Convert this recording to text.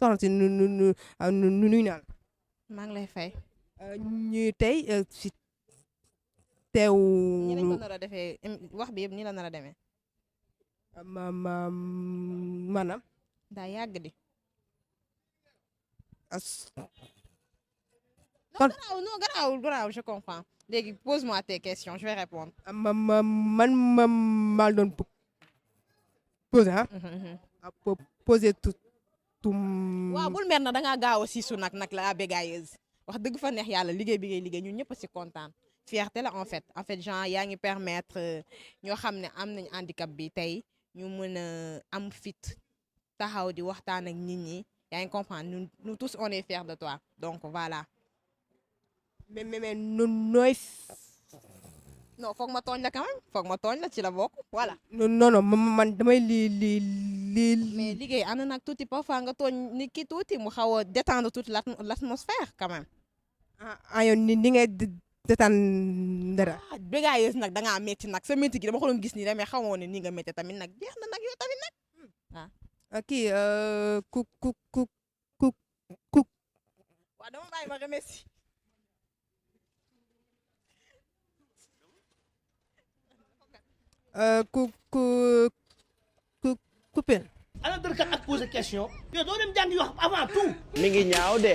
soxna si nuyu naa la. maa ngi lay fay. ñu tey si teew. ñi lañ ko nar a defee wax bi yëpp nii la nar a demee. maanaam. daa yàgg di. kon non garaawul je comprends. léegi pose-moi tes questions je vais répondre. man maa doon posé posé tout. waaw bul mer na da ngaa gaaw a siisu nag la bégayeuse wax dëgg fa neex yàlla liggéey bi ngay liggéey ñun ñëpp si kontaan fierté la en fait genre yaa ngi permettre ñoo xam ne am nañ handicap bi tey ñu mën a am fit taxaw di waxtaan ak nit ñi yaa ngi comprendre nous tous on est fiers de toi donc voilà. mais nooy. non foog ma tooñ la quand même foog ma tooñ la ci la bokk voilà. non man damay lii. mais liggéey ànd nag tuuti parfois nga tooñ nit ki tuuti mu xaw a détendre tuuti l'atmosphère quand même. yow ni ngay détendre dara. bégayeuse nag da ngaa métti nag sa métti gi dama ko doon gis nii rek mais xaw ma woon ne nii nga métti tamit nag jeex na nag yow tamit nag waaw. kii ku. waaw dama bàyyi ma remercie. coupé. ana dërkat ak poser question yow doo dem jàngi wax avant tout. mi ngi ñaaw de.